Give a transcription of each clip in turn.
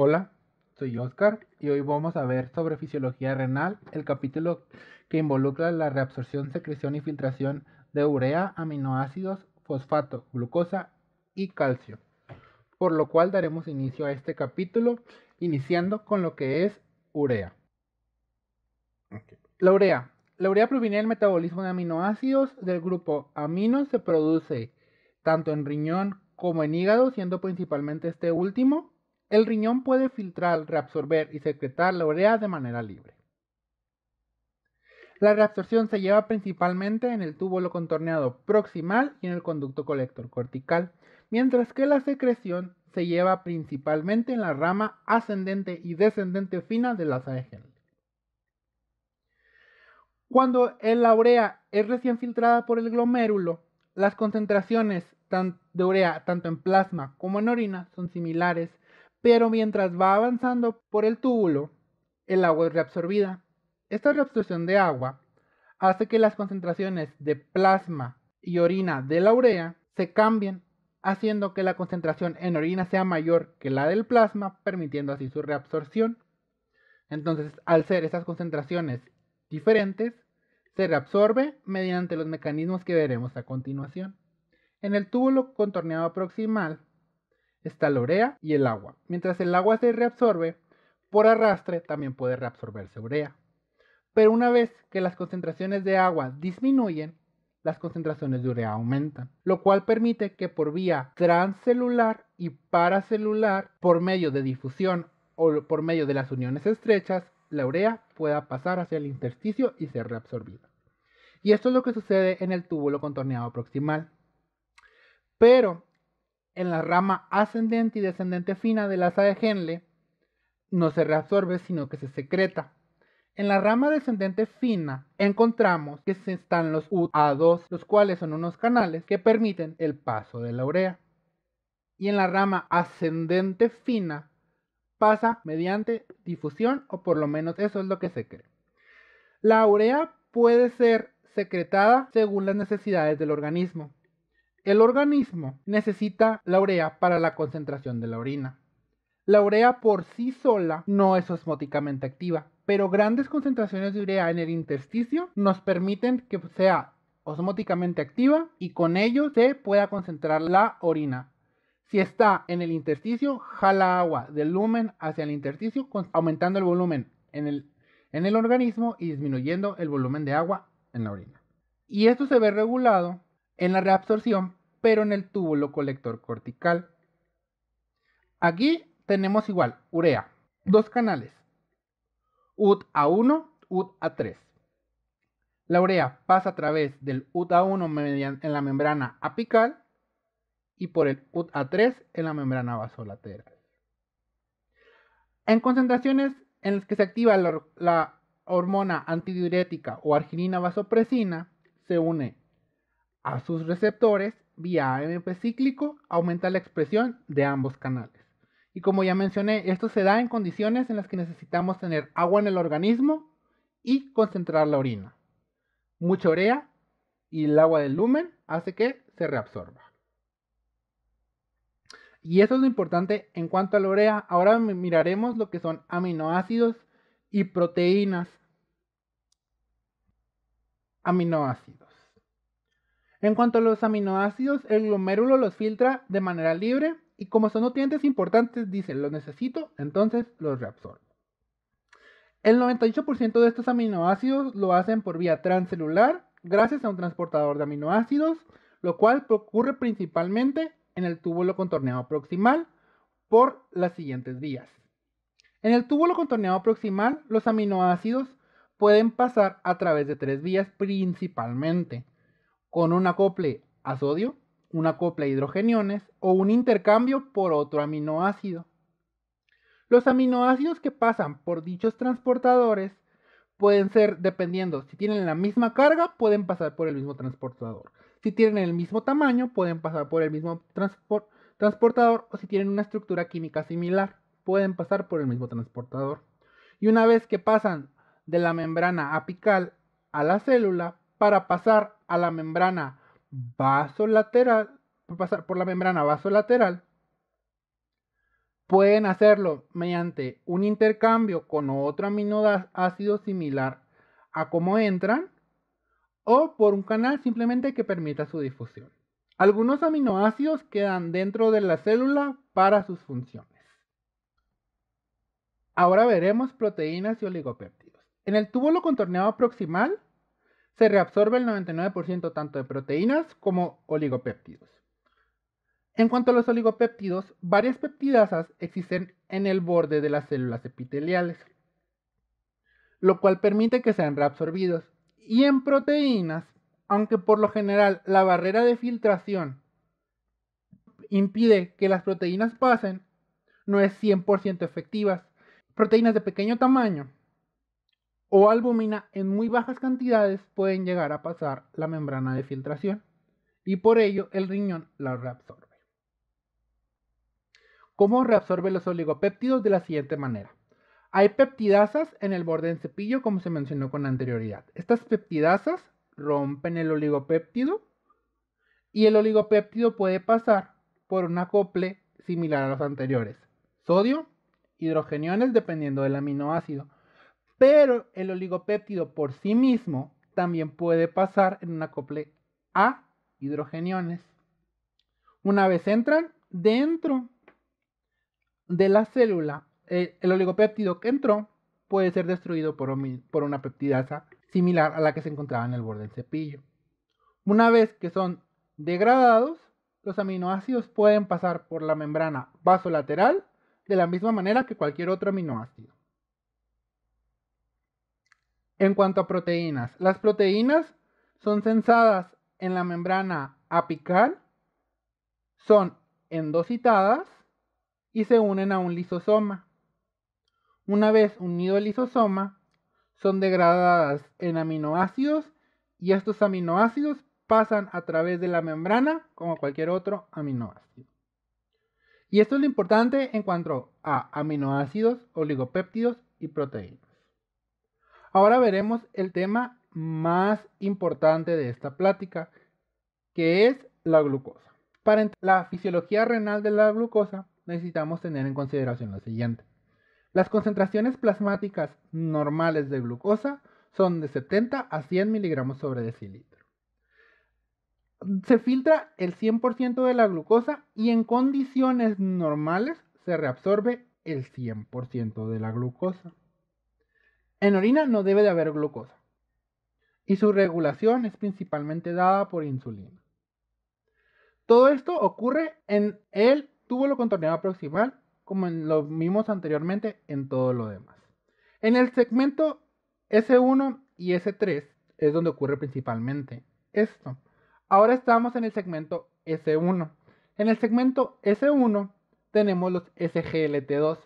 Hola, soy Oscar y hoy vamos a ver sobre fisiología renal, el capítulo que involucra la reabsorción, secreción y filtración de urea, aminoácidos, fosfato, glucosa y calcio, por lo cual daremos inicio a este capítulo iniciando con lo que es urea. La urea. La urea proviene del metabolismo de aminoácidos del grupo amino, se produce tanto en riñón como en hígado, siendo principalmente este último. El riñón puede filtrar, reabsorber y secretar la urea de manera libre. La reabsorción se lleva principalmente en el túbulo contorneado proximal y en el conducto colector cortical, mientras que la secreción se lleva principalmente en la rama ascendente y descendente fina de la asa de Henle. Cuando la urea es recién filtrada por el glomérulo, las concentraciones de urea tanto en plasma como en orina son similares, pero mientras va avanzando por el túbulo, el agua es reabsorbida. Esta reabsorción de agua hace que las concentraciones de plasma y orina de la urea se cambien, haciendo que la concentración en orina sea mayor que la del plasma, permitiendo así su reabsorción. Entonces, al ser esas concentraciones diferentes, se reabsorbe mediante los mecanismos que veremos a continuación. En el túbulo contorneado proximal está la urea y el agua. Mientras el agua se reabsorbe, por arrastre también puede reabsorberse urea. Pero una vez que las concentraciones de agua disminuyen, las concentraciones de urea aumentan, lo cual permite que por vía transcelular y paracelular, por medio de difusión o por medio de las uniones estrechas, la urea pueda pasar hacia el intersticio y ser reabsorbida. Y esto es lo que sucede en el túbulo contorneado proximal. Pero en la rama ascendente y descendente fina del asa de Henle no se reabsorbe, sino que se secreta. En la rama descendente fina encontramos que están los UA2, los cuales son unos canales que permiten el paso de la urea. Y en la rama ascendente fina pasa mediante difusión, o por lo menos eso es lo que se cree. La urea puede ser secretada según las necesidades del organismo. El organismo necesita la urea para la concentración de la orina. La urea por sí sola no es osmóticamente activa, pero grandes concentraciones de urea en el intersticio nos permiten que sea osmóticamente activa y con ello se pueda concentrar la orina. Si está en el intersticio, jala agua del lumen hacia el intersticio, aumentando el volumen en el organismo y disminuyendo el volumen de agua en la orina. Y esto se ve regulado en la reabsorción, pero en el túbulo colector cortical. Aquí tenemos igual urea, dos canales, UTA1, UTA3. La urea pasa a través del UTA1 en la membrana apical y por el UTA3 en la membrana vasolateral. En concentraciones en las que se activa la hormona antidiurética o arginina vasopresina, se une a sus receptores vía AMP cíclico, aumenta la expresión de ambos canales. Y como ya mencioné, esto se da en condiciones en las que necesitamos tener agua en el organismo y concentrar la orina. Mucha urea y el agua del lumen hace que se reabsorba. Y eso es lo importante en cuanto a la urea. Ahora miraremos lo que son aminoácidos y proteínas. Aminoácidos. En cuanto a los aminoácidos, el glomérulo los filtra de manera libre y como son nutrientes importantes, dice, los necesito, entonces los reabsorbo. El 98% de estos aminoácidos lo hacen por vía transcelular, gracias a un transportador de aminoácidos, lo cual ocurre principalmente en el túbulo contorneado proximal por las siguientes vías. En el túbulo contorneado proximal, los aminoácidos pueden pasar a través de tres vías principalmente, con un acople a sodio, un acople a hidrogeniones o un intercambio por otro aminoácido. Los aminoácidos que pasan por dichos transportadores pueden ser, dependiendo, si tienen la misma carga, pueden pasar por el mismo transportador. Si tienen el mismo tamaño, pueden pasar por el mismo transportador, o si tienen una estructura química similar, pueden pasar por el mismo transportador. Y una vez que pasan de la membrana apical a la célula, para pasar a la membrana vasolateral, pasar por la membrana vasolateral, Pueden hacerlo mediante un intercambio con otro aminoácido similar a cómo entran o por un canal simplemente que permita su difusión. Algunos aminoácidos quedan dentro de la célula para sus funciones. Ahora veremos proteínas y oligopéptidos. En el túbulo contorneado proximal se reabsorbe el 99% tanto de proteínas como oligopéptidos. En cuanto a los oligopéptidos, varias peptidasas existen en el borde de las células epiteliales, lo cual permite que sean reabsorbidos. Y en proteínas, aunque por lo general la barrera de filtración impide que las proteínas pasen, no es 100% efectiva. Proteínas de pequeño tamaño o albúmina en muy bajas cantidades pueden llegar a pasar la membrana de filtración y por ello el riñón las reabsorbe. ¿Cómo reabsorbe los oligopéptidos? De la siguiente manera. Hay peptidasas en el borde del cepillo, como se mencionó con anterioridad. Estas peptidasas rompen el oligopéptido y el oligopéptido puede pasar por un acople similar a los anteriores. Sodio, hidrogeniones dependiendo del aminoácido. Pero el oligopéptido por sí mismo también puede pasar en un acople a hidrogeniones. Una vez entran dentro de la célula, el oligopéptido que entró puede ser destruido por una peptidasa similar a la que se encontraba en el borde del cepillo. Una vez que son degradados, los aminoácidos pueden pasar por la membrana vasolateral de la misma manera que cualquier otro aminoácido. En cuanto a proteínas, las proteínas son sensadas en la membrana apical, son endocitadas y se unen a un lisosoma. Una vez unido el lisosoma, son degradadas en aminoácidos y estos aminoácidos pasan a través de la membrana como cualquier otro aminoácido. Y esto es lo importante en cuanto a aminoácidos, oligopéptidos y proteínas. Ahora veremos el tema más importante de esta plática, que es la glucosa. Para la fisiología renal de la glucosa necesitamos tener en consideración lo siguiente. Las concentraciones plasmáticas normales de glucosa son de 70 a 100 miligramos sobre decilitro. Se filtra el 100% de la glucosa y en condiciones normales se reabsorbe el 100% de la glucosa. En orina no debe de haber glucosa y su regulación es principalmente dada por insulina. Todo esto ocurre en el túbulo contorneado proximal, como lo vimos anteriormente en todo lo demás. En el segmento S1 y S3 es donde ocurre principalmente esto. Ahora estamos en el segmento S1. En el segmento S1 tenemos los SGLT2,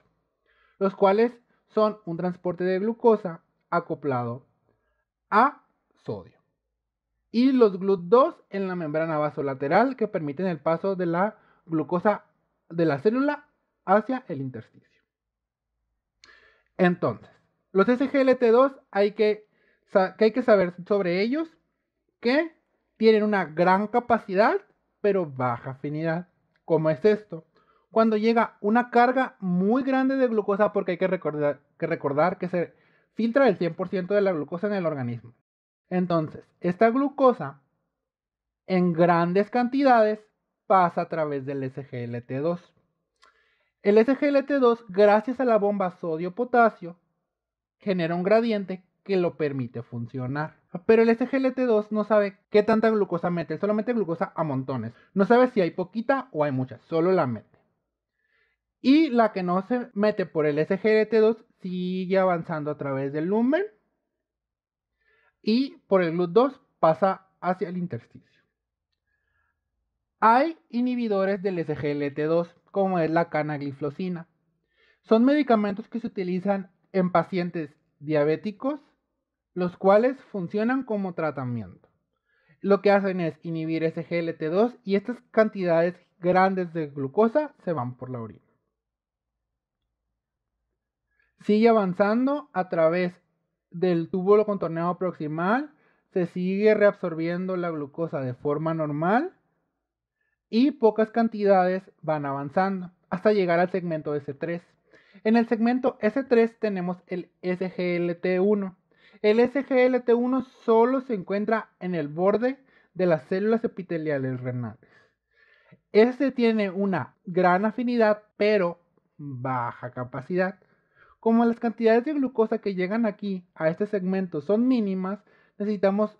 los cuales son un transporte de glucosa acoplado a sodio. Y los GLUT2 en la membrana vasolateral que permiten el paso de la glucosa de la célula hacia el intersticio. Entonces, los SGLT2 hay que saber sobre ellos que tienen una gran capacidad pero baja afinidad. ¿Cómo es esto? Cuando llega una carga muy grande de glucosa, porque hay que recordar que se filtra el 100% de la glucosa en el organismo. Entonces, esta glucosa en grandes cantidades pasa a través del SGLT2. El SGLT2, gracias a la bomba sodio-potasio, genera un gradiente que lo permite funcionar. Pero el SGLT2 no sabe qué tanta glucosa mete, solo mete glucosa a montones. No sabe si hay poquita o hay mucha, solo la mete. Y la que no se mete por el SGLT2 sigue avanzando a través del lumen y por el GLUT2 pasa hacia el intersticio. Hay inhibidores del SGLT2, como es la canagliflozina. Son medicamentos que se utilizan en pacientes diabéticos, los cuales funcionan como tratamiento. Lo que hacen es inhibir SGLT2 y estas cantidades grandes de glucosa se van por la orina. Sigue avanzando a través del túbulo contorneado proximal, se sigue reabsorbiendo la glucosa de forma normal y pocas cantidades van avanzando hasta llegar al segmento S3. En el segmento S3 tenemos el SGLT1. El SGLT1 solo se encuentra en el borde de las células epiteliales renales. Este tiene una gran afinidad, pero baja capacidad. Como las cantidades de glucosa que llegan aquí a este segmento son mínimas, necesitamos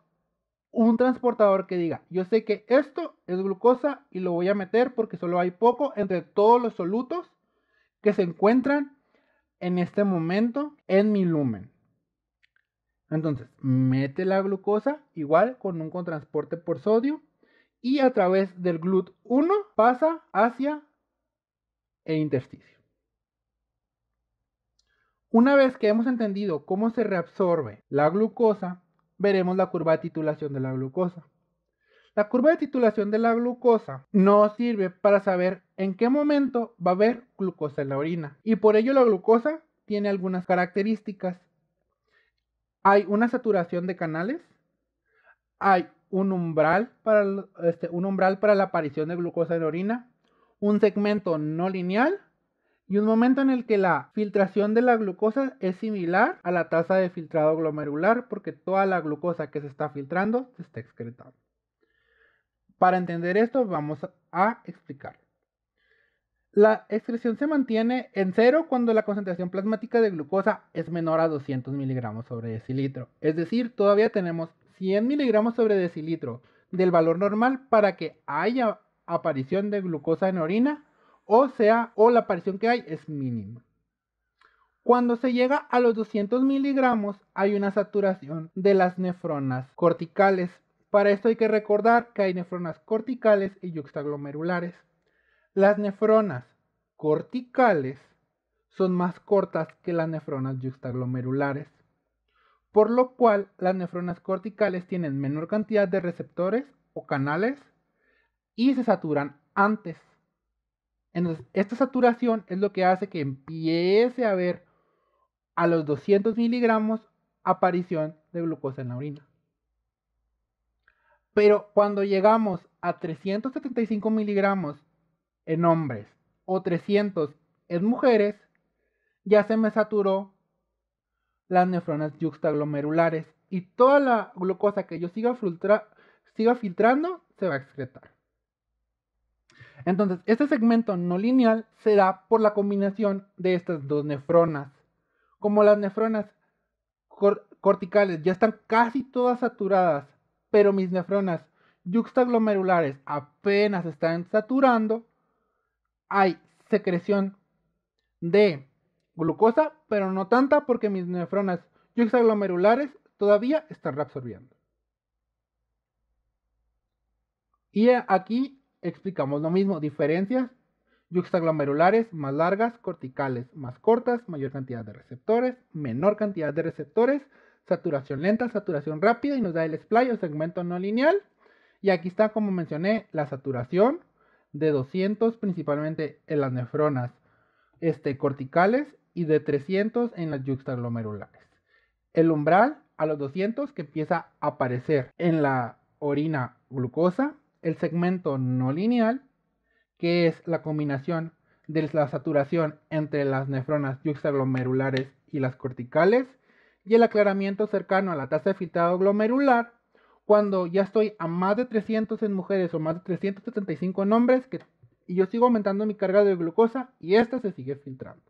un transportador que diga, yo sé que esto es glucosa y lo voy a meter porque solo hay poco entre todos los solutos que se encuentran en este momento en mi lumen. Entonces, mete la glucosa igual con un contransporte por sodio y a través del GLUT1 pasa hacia el intersticio. Una vez que hemos entendido cómo se reabsorbe la glucosa, veremos la curva de titulación de la glucosa. La curva de titulación de la glucosa nos sirve para saber en qué momento va a haber glucosa en la orina. Y por ello la glucosa tiene algunas características. Hay una saturación de canales, hay un umbral para la aparición de glucosa en la orina, un segmento no lineal y un momento en el que la filtración de la glucosa es similar a la tasa de filtrado glomerular porque toda la glucosa que se está filtrando se está excretando. Para entender esto vamos a explicar. La excreción se mantiene en cero cuando la concentración plasmática de glucosa es menor a 200 miligramos sobre decilitro. Es decir, todavía tenemos 100 miligramos sobre decilitro del valor normal para que haya aparición de glucosa en orina, o la aparición que hay es mínima. Cuando se llega a los 200 miligramos hay una saturación de las nefronas corticales. Para esto hay que recordar que hay nefronas corticales y yuxtaglomerulares. Las nefronas corticales son más cortas que las nefronas yuxtaglomerulares, por lo cual las nefronas corticales tienen menor cantidad de receptores o canales y se saturan antes. Entonces, esta saturación es lo que hace que empiece a haber a los 200 miligramos aparición de glucosa en la orina. Pero cuando llegamos a 375 miligramos en hombres o 300 en mujeres, ya se me saturó las nefronas yuxtaglomerulares y toda la glucosa que yo siga filtrando se va a excretar. Entonces, este segmento no lineal se da por la combinación de estas dos nefronas. Como las nefronas corticales ya están casi todas saturadas, pero mis nefronas yuxtaglomerulares apenas están saturando, hay secreción de glucosa, pero no tanta porque mis nefronas yuxtaglomerulares todavía están reabsorbiendo. Y aquí explicamos lo mismo, diferencias: yuxtaglomerulares más largas, corticales más cortas, mayor cantidad de receptores, menor cantidad de receptores, saturación lenta, saturación rápida, y nos da el splay o segmento no lineal. Y aquí está, como mencioné, la saturación de 200 principalmente en las nefronas corticales y de 300 en las yuxtaglomerulares. El umbral a los 200 que empieza a aparecer en la orina glucosa, el segmento no lineal, que es la combinación de la saturación entre las nefronas yuxtaglomerulares y las corticales, y el aclaramiento cercano a la tasa de filtrado glomerular, cuando ya estoy a más de 300 en mujeres o más de 375 en hombres, y yo sigo aumentando mi carga de glucosa y esta se sigue filtrando.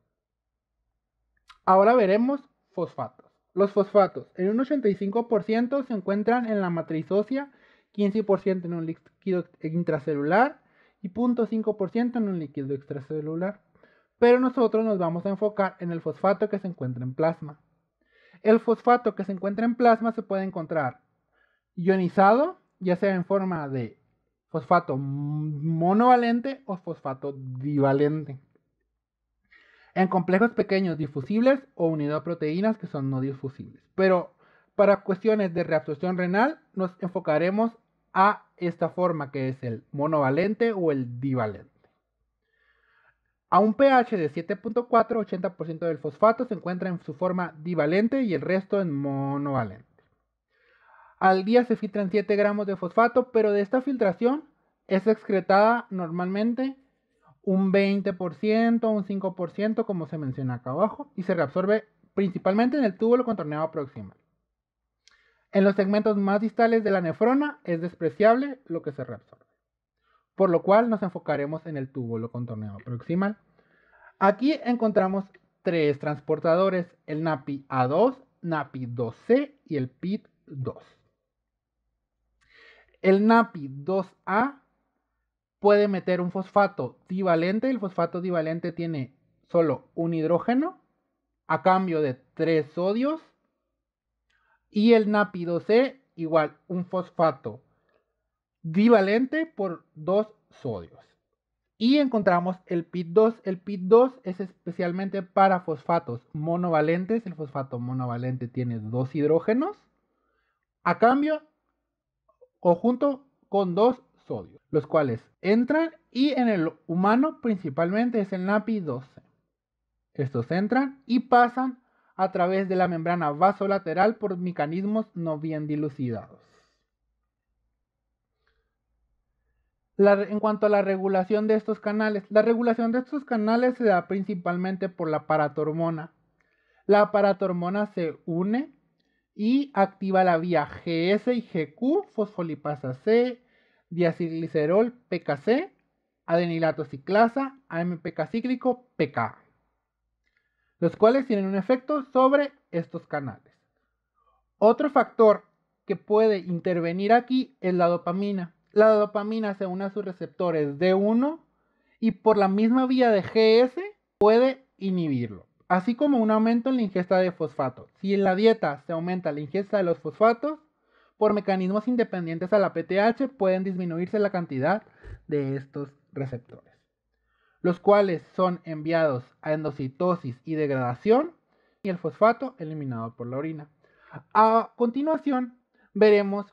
Ahora veremos fosfatos. Los fosfatos en un 85% se encuentran en la matriz ósea, 15% en un líquido intracelular y 0.5% en un líquido extracelular. Pero nosotros nos vamos a enfocar en el fosfato que se encuentra en plasma. El fosfato que se encuentra en plasma se puede encontrar ionizado, ya sea en forma de fosfato monovalente o fosfato divalente, en complejos pequeños difusibles o unido a proteínas que son no difusibles. Pero para cuestiones de reabsorción renal nos enfocaremos a esta forma, que es el monovalente o el divalente. A un pH de 7.4, 80% del fosfato se encuentra en su forma divalente y el resto en monovalente. Al día se filtran 7 gramos de fosfato, pero de esta filtración es excretada normalmente un 20%, un 5%, como se menciona acá abajo, y se reabsorbe principalmente en el túbulo contorneado proximal. En los segmentos más distales de la nefrona es despreciable lo que se reabsorbe, por lo cual nos enfocaremos en el túbulo contorneado proximal. Aquí encontramos tres transportadores, el NAPI-A2, NAPI-2C y el PIT-2. El NAPI-2A puede meter un fosfato divalente. El fosfato divalente tiene solo un hidrógeno a cambio de 3 sodios. Y el NAPI-2C igual un fosfato divalente por 2 sodios. Y encontramos el PIT2. El PIT2 es especialmente para fosfatos monovalentes. El fosfato monovalente tiene 2 hidrógenos a cambio o junto con 2 sodios, los cuales entran, y en el humano principalmente es el NAPI-2C. Estos entran y pasan a través de la membrana vasolateral por mecanismos no bien dilucidados. En cuanto a la regulación de estos canales, la regulación de estos canales se da principalmente por la paratormona. La paratormona se une y activa la vía GS y GQ, fosfolipasa C, diacilglicerol PKC, adenilato ciclasa, AMPK cíclico PK, los cuales tienen un efecto sobre estos canales. Otro factor que puede intervenir aquí es la dopamina. La dopamina se une a sus receptores D1 y por la misma vía de GS puede inhibirlo, así como un aumento en la ingesta de fosfato. Si en la dieta se aumenta la ingesta de los fosfatos, por mecanismos independientes a la PTH pueden disminuirse la cantidad de estos receptores, los cuales son enviados a endocitosis y degradación y el fosfato eliminado por la orina. A continuación veremos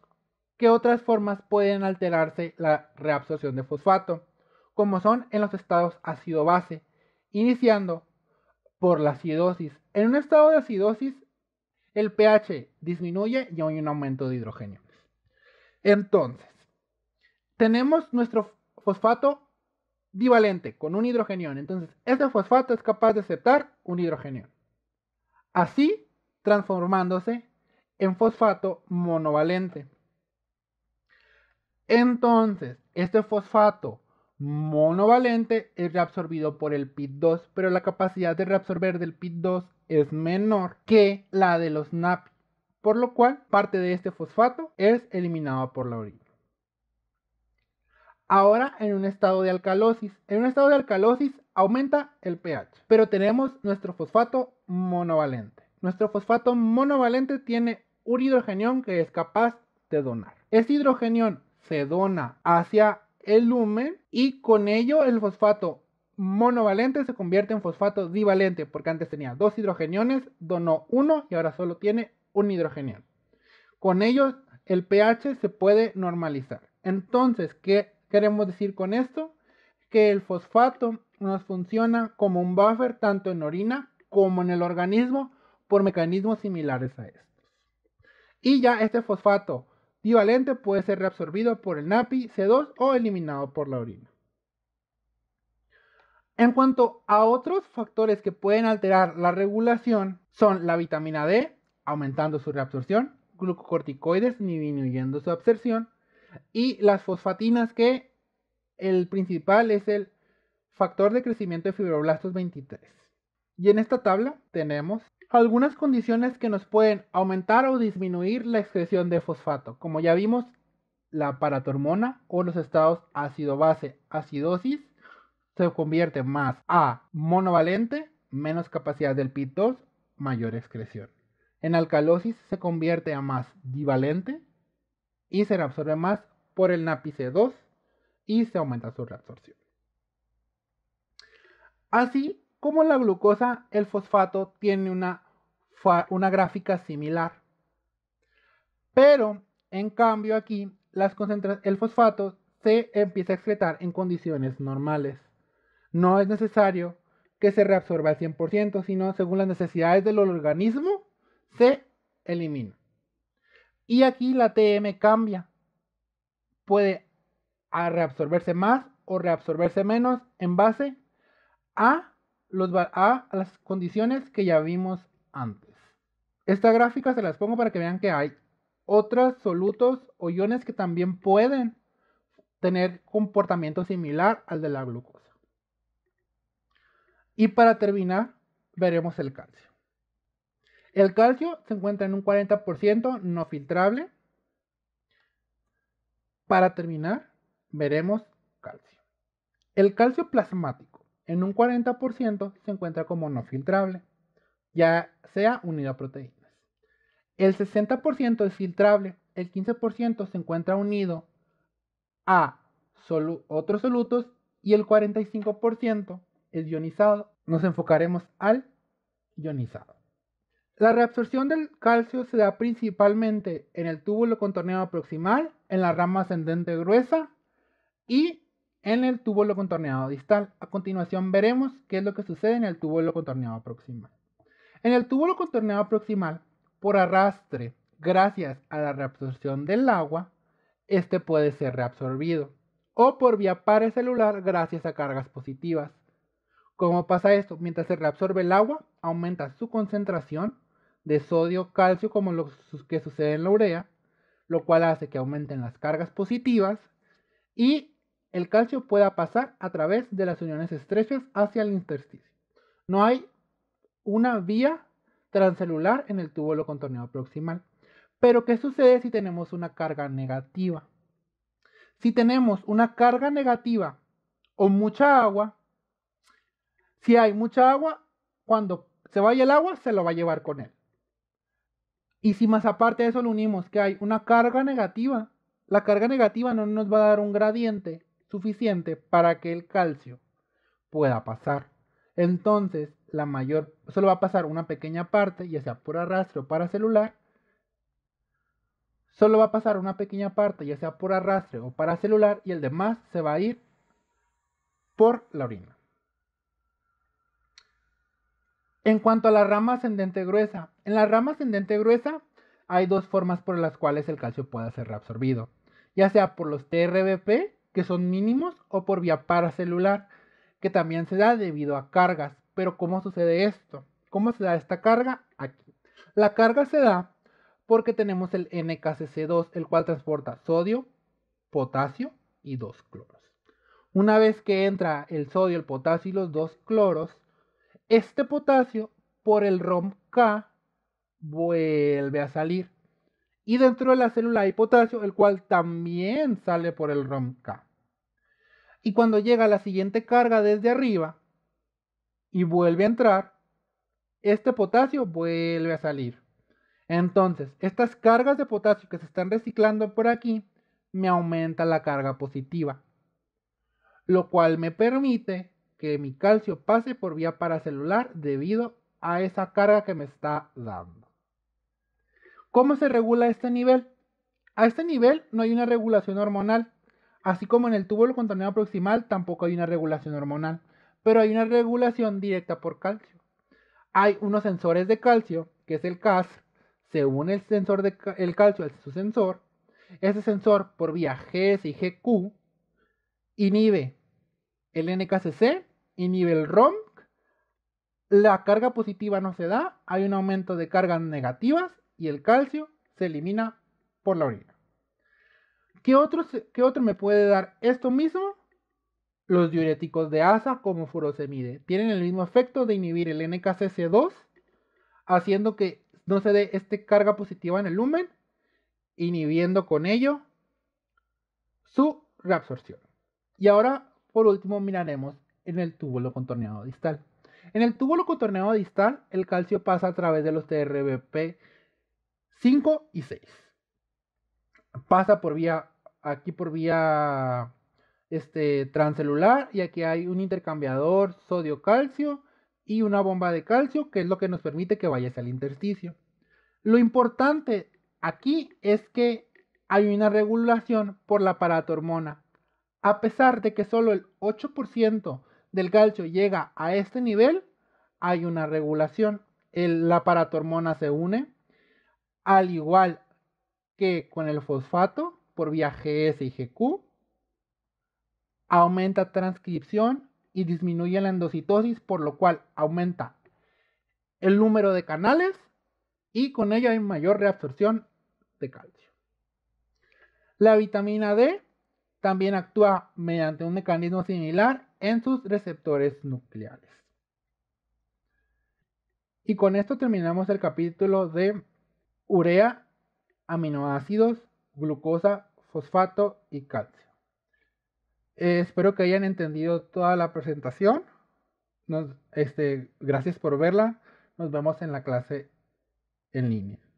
qué otras formas pueden alterarse la reabsorción de fosfato, como son en los estados ácido-base, iniciando por la acidosis. En un estado de acidosis, el pH disminuye y hay un aumento de hidrogeniones. Entonces, tenemos nuestro fosfato divalente con un hidrogenión. Entonces, este fosfato es capaz de aceptar un hidrogenión, así transformándose en fosfato monovalente. Entonces, este fosfato monovalente es reabsorbido por el PIT2, pero la capacidad de reabsorber del PIT2 es menor que la de los NAPI, por lo cual parte de este fosfato es eliminado por la orina. Ahora en un estado de alcalosis. En un estado de alcalosis aumenta el pH, pero tenemos nuestro fosfato monovalente. Nuestro fosfato monovalente tiene un hidrogenión que es capaz de donar. Este hidrogenión se dona hacia el lumen y con ello el fosfato monovalente se convierte en fosfato divalente, porque antes tenía 2 hidrogeniones, donó 1 y ahora solo tiene un hidrogenión. Con ello el pH se puede normalizar. Entonces, ¿qué queremos decir con esto? Que el fosfato nos funciona como un buffer tanto en orina como en el organismo por mecanismos similares a estos. Y ya este fosfato divalente puede ser reabsorbido por el NAPI C2 o eliminado por la orina. En cuanto a otros factores que pueden alterar la regulación, son la vitamina D, aumentando su reabsorción, glucocorticoides, disminuyendo su absorción, y las fosfatinas, que el principal es el factor de crecimiento de fibroblastos 23. Y en esta tabla tenemos algunas condiciones que nos pueden aumentar o disminuir la excreción de fosfato. Como ya vimos, la paratormona o los estados ácido-base, acidosis, se convierte más a monovalente, menos capacidad del PIT2, mayor excreción. En alcalosis se convierte a más divalente y se reabsorbe más por el NAPI-C2 y se aumenta su reabsorción. Así como la glucosa, el fosfato tiene una gráfica similar. Pero, en cambio aquí, el fosfato se empieza a excretar en condiciones normales. No es necesario que se reabsorba al 100%, sino según las necesidades del organismo, se elimina. Y aquí la TM cambia. Puede reabsorberse más o reabsorberse menos en base a las condiciones que ya vimos antes. Esta gráfica se las pongo para que vean que hay otros solutos o iones que también pueden tener comportamiento similar al de la glucosa. Y para terminar, veremos el calcio. El calcio se encuentra en un 40% no filtrable. Para terminar, veremos calcio. El calcio plasmático en un 40% se encuentra como no filtrable, ya sea unido a proteínas. El 60% es filtrable, el 15% se encuentra unido a otros solutos y el 45% es ionizado. Nos enfocaremos al ionizado. La reabsorción del calcio se da principalmente en el túbulo contorneado proximal, en la rama ascendente gruesa y en el túbulo contorneado distal. A continuación veremos qué es lo que sucede en el túbulo contorneado proximal. En el túbulo contorneado proximal, por arrastre, gracias a la reabsorción del agua, este puede ser reabsorbido, o por vía paracelular gracias a cargas positivas. ¿Cómo pasa esto? Mientras se reabsorbe el agua, aumenta su concentración de sodio, calcio, como lo que sucede en la urea, lo cual hace que aumenten las cargas positivas y el calcio pueda pasar a través de las uniones estrechas hacia el intersticio. No hay una vía transcelular en el túbulo contorneado proximal. Pero ¿qué sucede si tenemos una carga negativa? Si tenemos una carga negativa o mucha agua, si hay mucha agua, cuando se vaya el agua, se lo va a llevar con él. Y si más aparte de eso le unimos que hay una carga negativa, la carga negativa no nos va a dar un gradiente suficiente para que el calcio pueda pasar. Entonces, solo va a pasar una pequeña parte, ya sea por arrastre o paracelular. Solo va a pasar una pequeña parte, ya sea por arrastre o paracelular, y el demás se va a ir por la orina. En cuanto a la rama ascendente gruesa, en la rama ascendente gruesa hay dos formas por las cuales el calcio puede ser reabsorbido, ya sea por los TRBP, que son mínimos, o por vía paracelular, que también se da debido a cargas. Pero ¿cómo sucede esto? ¿Cómo se da esta carga? Aquí. La carga se da porque tenemos el NKCC2, el cual transporta sodio, potasio y 2 cloros. Una vez que entra el sodio, el potasio y los 2 cloros, este potasio por el ROM-K vuelve a salir. Y dentro de la célula hay potasio, el cual también sale por el ROM-K. Y cuando llega la siguiente carga desde arriba y vuelve a entrar, este potasio vuelve a salir. Entonces, estas cargas de potasio que se están reciclando por aquí me aumenta la carga positiva, lo cual me permite que mi calcio pase por vía paracelular debido a esa carga que me está dando. ¿Cómo se regula este nivel? A este nivel no hay una regulación hormonal, así como en el túbulo contorneado proximal tampoco hay una regulación hormonal, pero hay una regulación directa por calcio. Hay unos sensores de calcio, que es el CAS, se une el calcio a su sensor. Ese sensor por vía GS y GQ inhibe el NKCC, inhibe el ROM, la carga positiva no se da, hay un aumento de cargas negativas y el calcio se elimina por la orina. ¿Qué otro me puede dar esto mismo? Los diuréticos de asa como furosemide tienen el mismo efecto de inhibir el NKCC2, haciendo que no se dé esta carga positiva en el lumen, inhibiendo con ello su reabsorción. Y ahora, por último, miraremos en el túbulo contorneado distal. En el túbulo contorneado distal, el calcio pasa a través de los TRBP 5 y 6. Pasa por vía transcelular, y aquí hay un intercambiador sodio-calcio y una bomba de calcio, que es lo que nos permite que vaya hacia el intersticio. Lo importante aquí es que hay una regulación por la paratormona. A pesar de que solo el 8% del calcio llega a este nivel, hay una regulación. La paratormona se une, al igual que con el fosfato, por vía GS y GQ, aumenta transcripción y disminuye la endocitosis, por lo cual aumenta el número de canales y con ello hay mayor reabsorción de calcio. La vitamina D también actúa mediante un mecanismo similar en sus receptores nucleares. Y con esto terminamos el capítulo de urea, aminoácidos, glucosa, fosfato y calcio. Espero que hayan entendido toda la presentación. Gracias por verla. Nos vemos en la clase en línea.